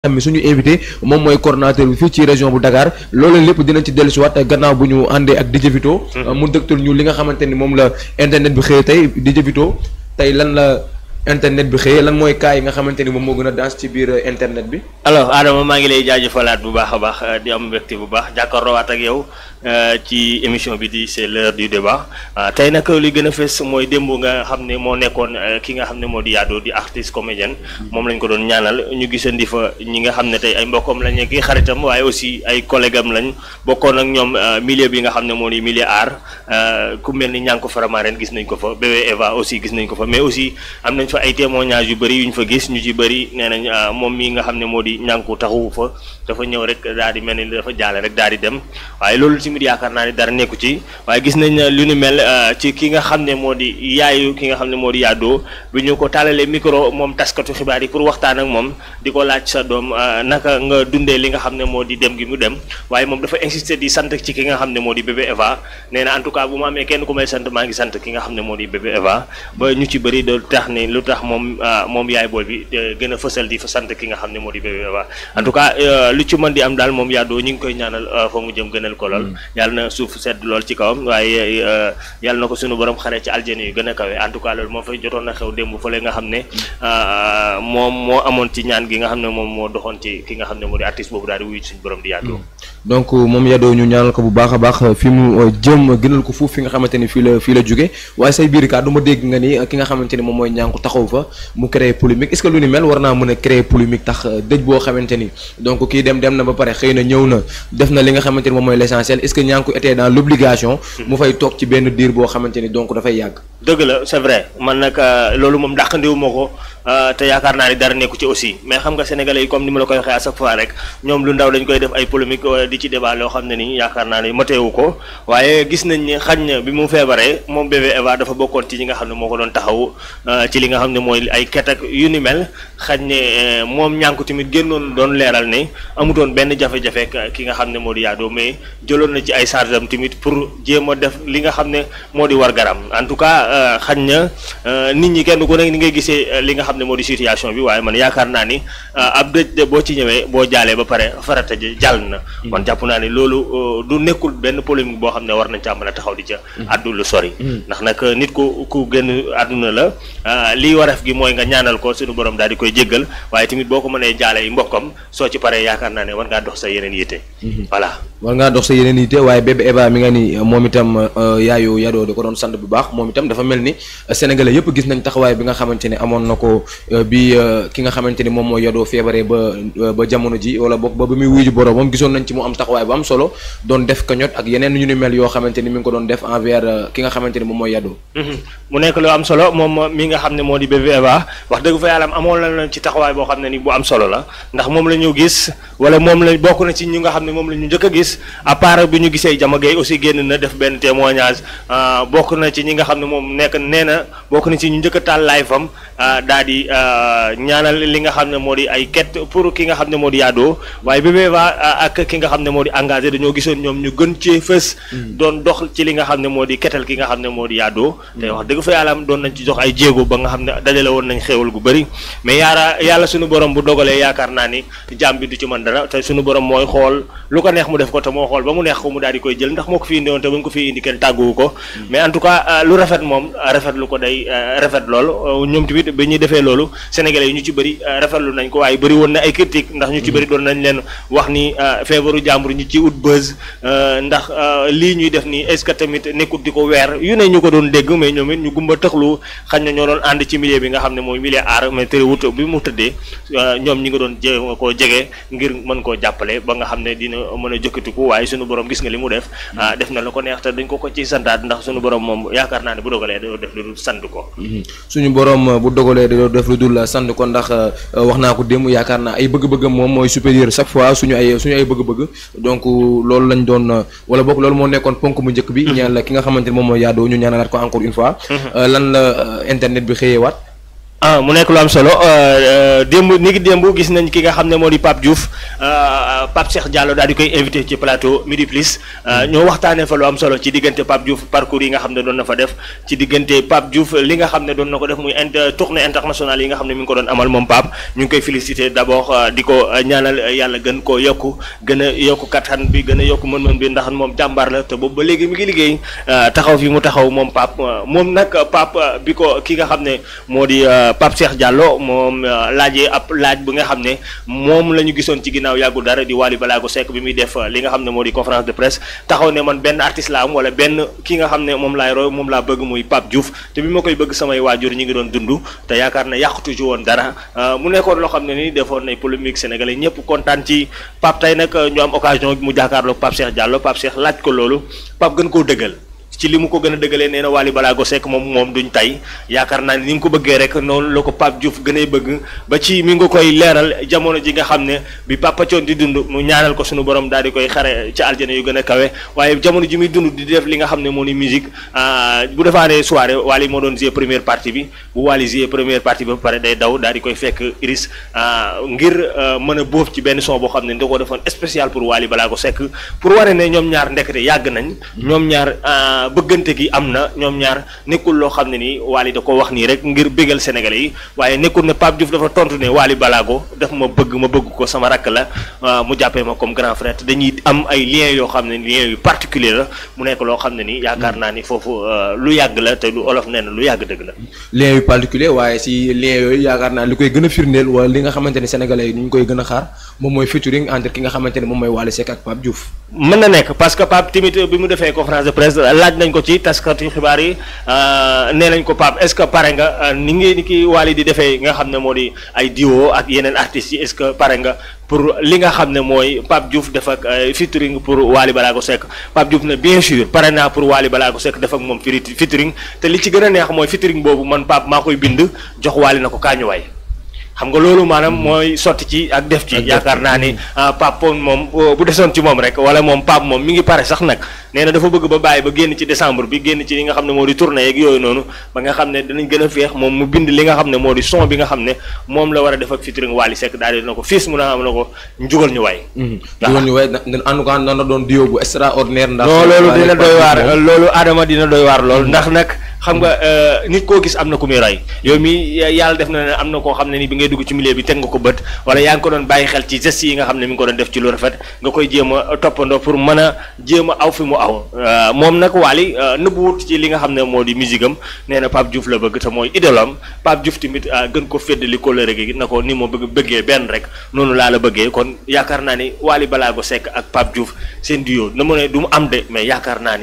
xam suñu invité moom mooy coordonnateur bi fii ci région bu Dakar loolu lépp dinañ ci dellusiwaat gannaaw bu ñu àndee ak DJ Vito mu dëgtal ñu li nga xamante ni moom la internet bi xëy tey DJ Vito tey lan la internet bi xëy lan mooy cas yi nga xamante ni moom moo gën a dans ci biir internet bi. alors Adama maa ngi lay jaajëfalaat bu baax a baax di am mbégte bu baax jàkkaarloowaat ak yow ci émission bi di c'est l'heure du débat tey nag li gën a fës mooy démb nga xam ne moo nekkoon ki nga xam ne moo di Yado di artiste comédienne moom lañ ko doon ñaanal ñu gisandi fa ñi nga xam ne tey ay mbokkam lañ ak xaritam waaye aussi ay collègue am lañ bokkoon ak ñoom milieu bi nga xam ne moo di milieu art ku mel ni Ñanko Faramaren gis nañ ko fa bébé Eva aussi gis nañ ko fa mais aussi am nañ fa ay témoignages yu bëri yu ñu fa gis ñu ci bëri nee nañ moom mii nga xam ne moo di Ñanko taxawu fa dafa ñëw rek daal di mel ni dafa jaale rek daal di dem waaye loolu tamit yaakaar naa ni dara nekku ci waaye gis nañ lu ni mel ci ki nga xam ne moo di yaayu ki nga xam ne moo di Yado bi ñu ko tàllalee micro moom taskatu xibaar yi pour waxtaan ak moom di ko laaj sa doom naka nga dundee li nga xam ne moo di dem gi mu dem waaye moom dafa insister di sant ci ki nga xam ne moo di bébé Eva nee na en tout cas bu ma amee kenn ku may sant maa ngi sant ki nga xam ne moo di bébé Eva ba ñu ci bëri do tax ni lu tax moom yaay booy bi gën a fësal di fa sant ki nga xam ne moo di bébé Eva en tout cas lu ci mën di am daal moom Yado ñu ngi koy ñaanal fa mu jëm gënal ko lool yàlla na suuf sedd lool ci kawam waaye yàlla na ko suñu borom xare ci aljana yu gën a kawe en tout cas loolu moo fay jotoon na xew démb fële nga xam ne moom moo amoon ci ñaan gi nga xam ne moom moo doxoon ci ki nga xam ne moo di artiste boobu daal di wuyu suñu borom di Yado donc moom Yado ñu ñaanal ko bu baax a baax fi mu jëm gënal ko foofu fi nga xamante ni fii la jóge waaye say biir kaa du ma dégg nga ni ki nga xamante ni moom mooy Ñanko taxaw fa mu créer polémique est-ce que lu ni mel war naa mën a créer polémique tax dëj boo xamante ni donc kii dem na ba pare xëy na ñëw na def na li nga xamante ni moom mooy l'essentiel est-ce que Ñanko était dans l'obligation mu fay toog ci benn diir boo xamante ni donc dafay yàgg. dëgg la c'est vrai man nag loolu moom dàqandiwu ma ko te yaakaar naa ni dara nekku ci aussi mais xam nga sénégalais yi comme ni ma la koy waxee à chaque fois rek ñoom lu ndaw dañ koy def ay polémique wala di ci débat loo xam ne ni yaakaar naa ni mateewu ko waaye gis nañ ni xañ na bi mu feebaree moom bébé Eva dafa bokkoon ci ñi nga xam ne moo ko doon taxaw ci li nga xam ne mooy ay ket ak yu ni mel xañ ne moom Ñanko tamit génnoon doon leeral ne amutoon benn jafe-jafe ki nga xam ne moo di Yado mais jëloon na ci ay charge am tamit pour jéem a def li nga xam ne moo di war garam en tout cas xañ na nit ñi kenn ku nekk ni ngay gisee li nga xam ne moo di situation bi waaye man yaakaar naa ni ab dëj de boo ci ñëwee boo jaalee ba pare farata ji jàll na man jàpp naa ni loolu du nekkul benn polémique boo xam ne war nañ caa mën a taxaw di ca addu lu sori ndax nag nit ku génn àdduna la lii waref gi mooy nga ñaanal ko suñu borom daal di koy jéggal waaye tamit boo ko mënee jaale yi mbokkam soo ci paree yaakaar naa ne war ngaa dox sa yeneen yitte voilà war ngaa dox sa yeneen yitte waaye bébé Eva mi nga ni moom itam yaayu Yado da ko doon sant bu baax moom itam dafa mel ni sénégalais yëpp gis nañ taxawaay bi nga xamante ne amoon na ko bi ki nga xamante ni moom mooy Yado feebaree ba jamono ji wala boog ba muy wuyu ji boroomam gisoon nañ ci mu am taxawaay bu am solo doon def cagnotte ak yeneen yu ni mel yoo xamante ni mi ngi ko doon def envers ki nga xamante ni moom mooy Yado mu nekk lu am solo moom mi nga xam ne moo di bébé Eva wax dëgg fa yàlla amoon na ci taxawaay boo xam ne ni bu am solo la ndax moom la ñu gis wala moom la bokk na ci ñi nga xam ne moom la ñu njëkk a gis à part bi ñu gisee Jama Gueye aussi génn na def benn témoignage bokk na ci ñi nga xam ne moom nee na bokk na ci ñu njëkk a taal live fam daal di ñaanal li nga xam ne moo di ay ket pour ki nga xam ne moo di Yado waaye bébé Eva ak ki nga xam ne moo di engagé dañoo gisoon ñoom ñu gën cee fës doon dox ci li nga xam ne moo di ketal ki nga xam ne moo di Yado te wax dëgg fa yàlla doon nañ ci jox ay jéego ba nga xam ne dajale woon nañ xéewal gu bëri mais yàlla suñu borom bu dogalee yaakaar naa ni jàmm bi du ci mën dara te suñu borom mooy xool lu ko neex mu def ko te moo xool ba mu neex ko mu daal di koy jël ndax moo ko fi indi woon te buñ ko fi indi kenn tàgguwu ko mais en tout cas lu rafet moom rafet lu ko day rafet lool ñoom tamit bi ñuy defee loolu sénégalais yi ñu ci bëri rafetlu nañ ko waaye bëri woon na ay critique ndax ñu ci bëri doon nañ leen wax ni feebaru jàmbur ñu ci ut buzz ndax lii ñuy def nii est-ce que tamit nekkut di ko weer yu ne ñu ko doon dégg mais ñoom it ñu gumba tëxlu xañ na ñoo doon ànd ci milieu bi nga xam ne mooy milieu art mais terewut bi mu tëddee ñoom ñi nga doon jéem koo jege ngir mën koo jàppale ba nga xam ne dina mën a jokkatiku waaye suñu borom gis nga li mu def def na la ko neex te dañ ko ci santaat ndax suñu borom moom yaakaar naa ne bu dogalee da def lu dul sant ko suñu borom bu dogalee da def lu dul sant ko ndax wax naa ko démb yaakaar naa ay bëgg-bëggam moom mooy supérieur chaque fois suñu ay bëgg-bëgg donc loolu lañ doon wala boog loolu moo nekkoon ponk mu njëkk bi ñaan la ki nga xamante ni moom mooy Yado ñu ñaanalaat ko encore une fois lan la internet bi xëyee waat mu nekk lu am solo démb ni ki démb gis nañ ki nga xam ne moo di Pape Diouf Pape Cheikh Diallo daal di koy invité ci plateau Midi Plus ñoo waxtaanee fa lu am solo ci diggante Pape Diouf parcours yi nga xam ne doon na fa def ci diggante Pape Diouf li nga xam ne doon na ko def muy tournée internationale yi nga xam ne mi ngi ko doon amal moom Pape ñu ngi koy félicité d'abord di ko ñaanal yàlla gën koo yokku gën a yokku kattan bi gën a yokku mën-mën bi ndax moom jàmbaar la te boobu ba léegi mi ngi liggéey taxaw fi mu taxaw moom Pape moom nag Pape bi ko ki nga xam ne moo di Pape Cheikh Diallo moom laajee ab laaj bi nga xam ne moom la ñu gisoon ci ginnaaw yàggul dara di Wally Ballago Seck bi muy def li nga xam ne moo di conférence de presse taxaw ne man benn artiste la am wala benn ki nga xam ne moom laay roy moom laa bëgg muy Pape Diouf te bi ma koy bëgg samay waajur ñi ngi doon dund te yaakaar na yàqutu ci woon dara mu nekkoon loo xam ne ni defoon nay polémique sénégalais ñëpp kontaan ci Pape tey nag ñu am occasion mu jàkkaarloog Pape Cheikh Diallo Pape Cheikh laaj ko loolu Pape gën koo dëggal ci li mu ko gën a dëggalee nee na Wally Ballago Seck moom duñ tey yaakaar naa ni nga ko bëggee rek noonu la ko Pape Diouf gën a bëgg ba ci mi nga koy leeral jamono ji nga xam ne bi Papa Thione di dund mu ñaanal ko suñu borom daal di koy xare ci aljana yu gën a kawe waaye jamono ji muy dund di def li nga xam ne moo ni musique bu defaanee soirée Wally moo doon jouer première partie bi bu Wally jouer première partie bi ba pare day daw daal di koy fekk Iris ngir mën a bóof ci benn son boo xam ne da ko defoon spécial pour Wally Ballago Seck pour wane ne ñoom ñaar ndekete yàgg nañ ñoom ñaar bëggante gi am na ñoom ñaar nekkul loo xam ne nii Wally da ko wax nii rek ngir bégal sénégalais yi waaye nekkul ne Pape Diouf dafa tontu ne Wally Ballago daf ma bëgg ko sama rakk la mu jàppee ma comme grand frère dañuy am ay liens yoo xam ne liens yu particulier la mu nekk loo xam ne nii yaakaar naa ni foofu lu yàgg la te lu olof nee na lu yàgg dëgg la. liens yu particulier waaye si liens yooyu yaakaar naa li koy gën a firndeel wala li nga xamante ne sénégalais yi ñu koy gën a xaar moom mooy featuring entre ki nga xamante ne moom mooy Wally Seck ak Pape Diouf. mën na nekk parce que Pape tamit bi mu defee conférence de presse laaj nañ ko ci taskatu xibaar yi nee nañ ko Pape est-ce que pare nga ni ngeen ki Wally di defee nga xam ne moo di ay duo ak yeneen artistes yi est-ce que pare nga pour li nga xam ne mooy Pape Diouf def ak featuring pour Wally Ballago Seck Pape Diouf ne bien sûr pare naa pour Wally Ballago Seck def ak moom featuring te li ci gën a neex mooy featuring boobu man Pape maa koy bind jox Wally na ko kaañuwaay xam nga loolu maanaam mooy sotti ci ak def ci yaakaar naa ni Pape moom bu desoon ci moom rek wala moom Pape moom mi ngi pare sax nag nee na dafa bëgg ba bàyyi ba génn ci décembre bi génn ci li nga xam ne moo di tournée yeeg yooyu noonu ba nga xam ne danañ gën a féex moom mu bind li nga xam ne moo di son bi nga xam ne moom la war a def ak featuring Wally Seck daal di na ko fiis mun a am na ko njugal ñu waay njugal ñu waay en tout cas na doon duo bu extraordinaire ndax non loolu dina doy waar loolu Adama dina doy waar lool ndax nag xam nga nit koo gis am na ku muy roy yow mi yàlla def na ne am na koo xam ne ni bi ngay dugg ci milieu bi teg nga ko bët wala yaa ngi ko doon bàyyi xel ci gestes yi nga xam ne mi ngi ko doon def ci lu rafet nga koy jéem a toppandoo pour mën a jéem a aw fi mu aw moom nag Wally nëbbuwut ci li nga xam ne moo di musique am nee na Pape Diouf la bëgg te mooy idolam Pape Diouf tamit gën ko féddali kóllëre gi na ko ni ma bëggee benn rek noonu laa la bëggee kon yaakaar naa ni Wally Ballago Seck ak Pape Diouf seen duo na mu ne du mu am de mais yaakaar naa ni